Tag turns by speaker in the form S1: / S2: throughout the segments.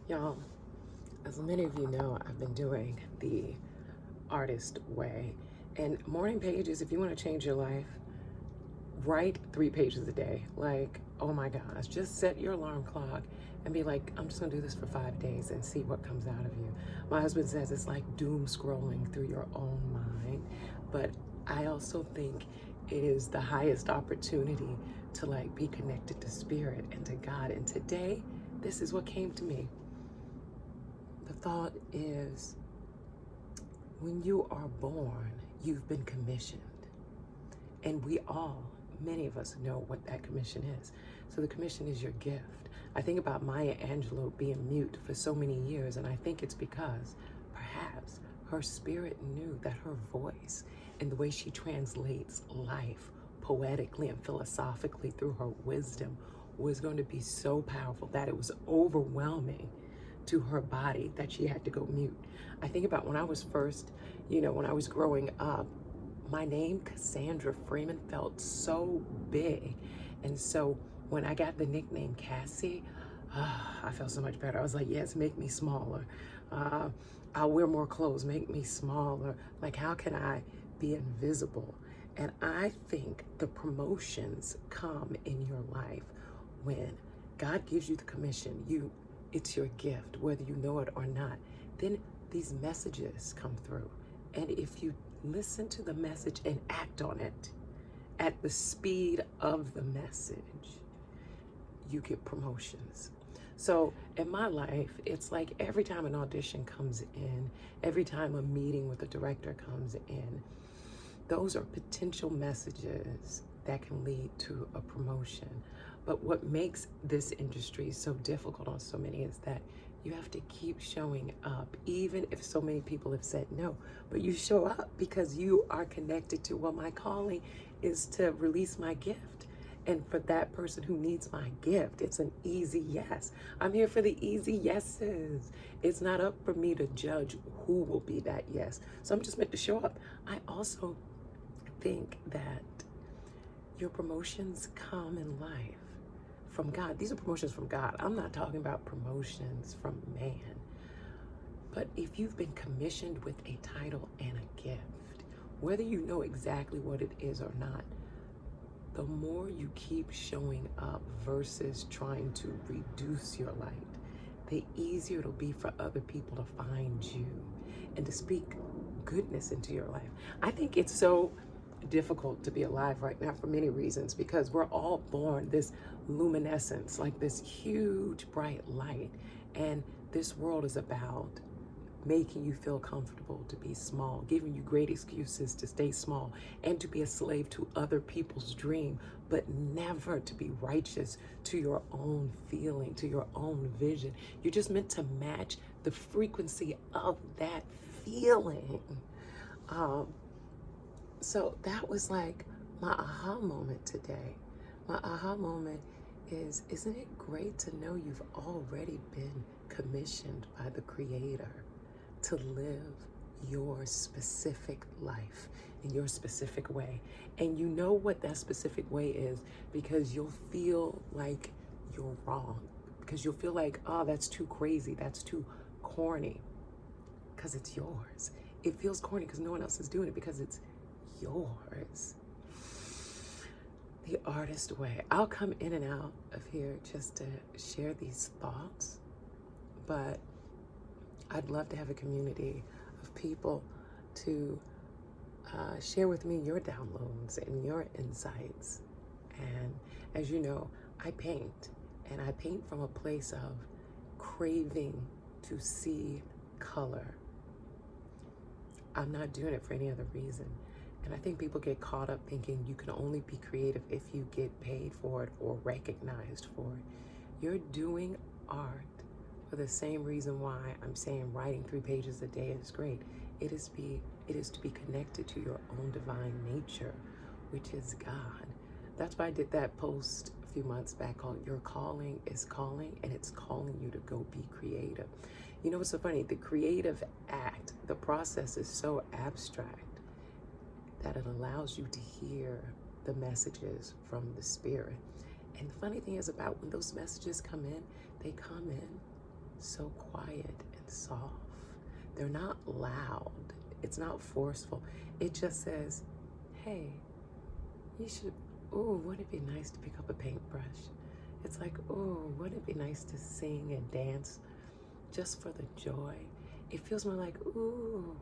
S1: Y'all, as many of you know, I've been doing the artist way. And morning pages, if you want to change your life, write 3 pages a day. Like, oh my gosh, just set your alarm clock and be like, I'm just gonna do this for 5 days and see what comes out of you. My husband says it's like doom scrolling through your own mind. But I also think it is the highest opportunity to like be connected to spirit and to God. And today, this is what came to me. The thought is, when you are born, you've been commissioned. And we all, many of us, know what that commission is. So the commission is your gift. I think about Maya Angelou being mute for so many years, and I think it's because perhaps her spirit knew that her voice and the way she translates life poetically and philosophically through her wisdom was going to be so powerful that it was overwhelming to her body that she had to go mute. I think about when I was first, when I was growing up, my name, Cassandra Freeman, felt so big. And so when I got the nickname Cassie, I felt so much better. I was like, yes, make me smaller. I'll wear more clothes, make me smaller. Like, how can I be invisible? And I think the promotions come in your life when God gives you the commission. It's your gift, whether you know it or not. Then these messages come through. And if you listen to the message and act on it at the speed of the message, you get promotions. So in my life, it's like every time an audition comes in, every time a meeting with a director comes in, those are potential messages that can lead to a promotion. But what makes this industry so difficult on so many is that you have to keep showing up, even if so many people have said no. But you show up because you are connected to, well, my calling is to release my gift. And for that person who needs my gift, it's an easy yes. I'm here for the easy yeses. It's not up for me to judge who will be that yes. So I'm just meant to show up. I also think that your promotions come in life from God. These are promotions from God. I'm not talking about promotions from man. But if you've been commissioned with a title and a gift, whether you know exactly what it is or not, the more you keep showing up versus trying to reduce your light, the easier it'll be for other people to find you and to speak goodness into your life. I think it's so difficult to be alive right now for many reasons, because we're all born this luminescence, like this huge bright light, and this world is about making you feel comfortable to be small, giving you great excuses to stay small and to be a slave to other people's dream, but never to be righteous to your own feeling, to your own vision. You're just meant to match the frequency of that feeling. So that was like my aha moment today. My aha moment is, isn't it great to know you've already been commissioned by the Creator to live your specific life in your specific way? And you know what that specific way is because you'll feel like you're wrong, because you'll feel like, oh, that's too crazy, that's too corny, because it's yours. It feels corny because no one else is doing it because it's yours. The artist way. I'll come in and out of here just to share these thoughts, but I'd love to have a community of people to share with me your downloads and your insights. And as you know, I paint, and I paint from a place of craving to see color. I'm not doing it for any other reason. And I think people get caught up thinking you can only be creative if you get paid for it or recognized for it. You're doing art for the same reason why I'm saying writing 3 pages a day is great. It is to be connected to your own divine nature, which is God. That's why I did that post a few months back called Your Calling is Calling, and it's calling you to go be creative. You know what's so funny? The creative act, the process is so abstract that it allows you to hear the messages from the Spirit. And the funny thing is about when those messages come in, they come in so quiet and soft. They're not loud. It's not forceful. It just says, hey, you should, ooh, wouldn't it be nice to pick up a paintbrush? It's like, ooh, wouldn't it be nice to sing and dance just for the joy? It feels more like, ooh,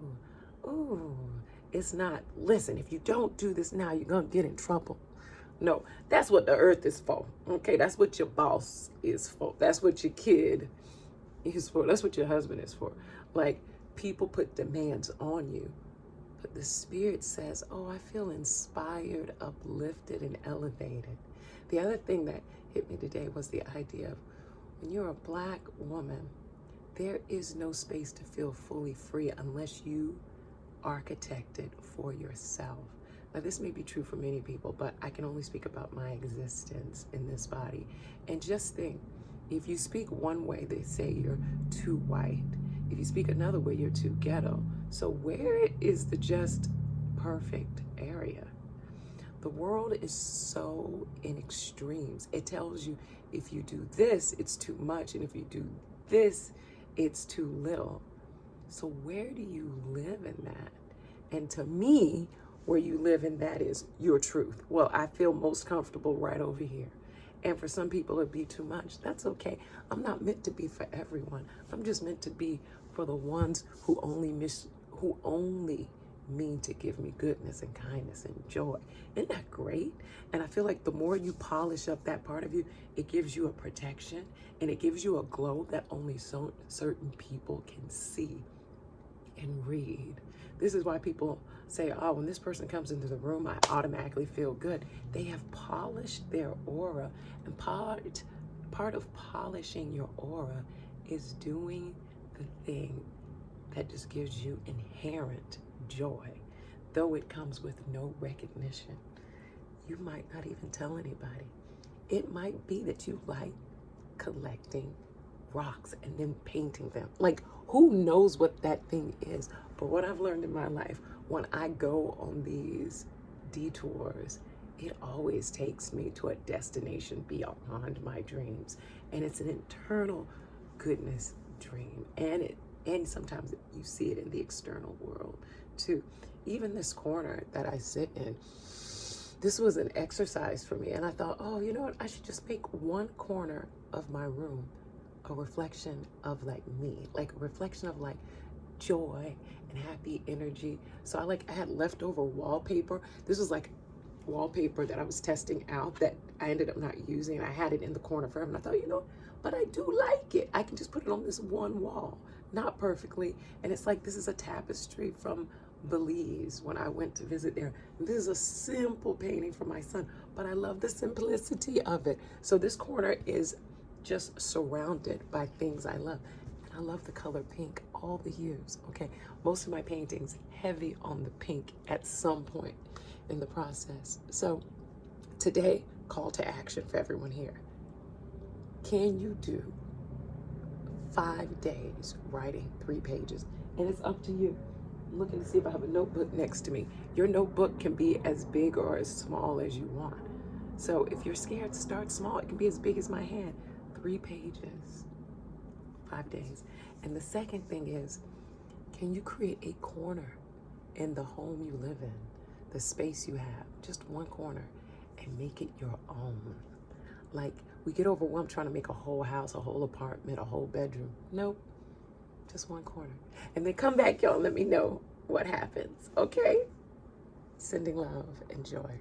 S1: ooh. It's not, listen, if you don't do this now, you're going to get in trouble. No, that's what the earth is for. Okay, that's what your boss is for. That's what your kid is for. That's what your husband is for. Like, people put demands on you. But the Spirit says, oh, I feel inspired, uplifted, and elevated. The other thing that hit me today was the idea of when you're a Black woman, there is no space to feel fully free unless you architect it for yourself. Now, this may be true for many people, but I can only speak about my existence in this body. And just think, if you speak one way, they say you're too white. If you speak another way, you're too ghetto. So where is the just perfect area? The world is so in extremes. It tells you if you do this, it's too much. And if you do this, it's too little. So where do you live in that? And to me, where you live in that is your truth. Well, I feel most comfortable right over here. And for some people, it'd be too much. That's okay. I'm not meant to be for everyone. I'm just meant to be for the ones who only mean to give me goodness and kindness and joy. Isn't that great? And I feel like the more you polish up that part of you, it gives you a protection and it gives you a glow that only certain people can see and read. This is why people say, oh, when this person comes into the room, I automatically feel good. They have polished their aura. And part of polishing your aura is doing the thing that just gives you inherent joy, though it comes with no recognition. You might not even tell anybody. It might be that you like collecting rocks and then painting them. Like, who knows what that thing is? But what I've learned in my life, when I go on these detours, it always takes me to a destination beyond my dreams. And it's an internal goodness dream. And sometimes you see it in the external world too. Even this corner that I sit in, this was an exercise for me. And I thought, oh, you know what? I should just make one corner of my room a reflection of like me, like a reflection of like joy and happy energy. So I had leftover wallpaper. This was like wallpaper that I was testing out that I ended up not using. I had it in the corner forever. And I thought, you know, but I do like it. I can just put it on this one wall, not perfectly. And it's like, this is a tapestry from Belize when I went to visit there. This is a simple painting for my son, but I love the simplicity of it. So this corner is just surrounded by things I love. And I love the color pink, all the hues, okay? Most of my paintings heavy on the pink at some point in the process. So today, call to action for everyone here. Can you do 5 days writing 3 pages? And it's up to you. I'm looking to see if I have a notebook next to me. Your notebook can be as big or as small as you want. So if you're scared, start small. It can be as big as my hand. 3 pages, 5 days. And the second thing is, can you create a corner in the home you live in, the space you have, just one corner, and make it your own? Like, we get overwhelmed trying to make a whole house, a whole apartment, a whole bedroom. Nope, just one corner. And then come back, y'all, let me know what happens, okay? Sending love and joy.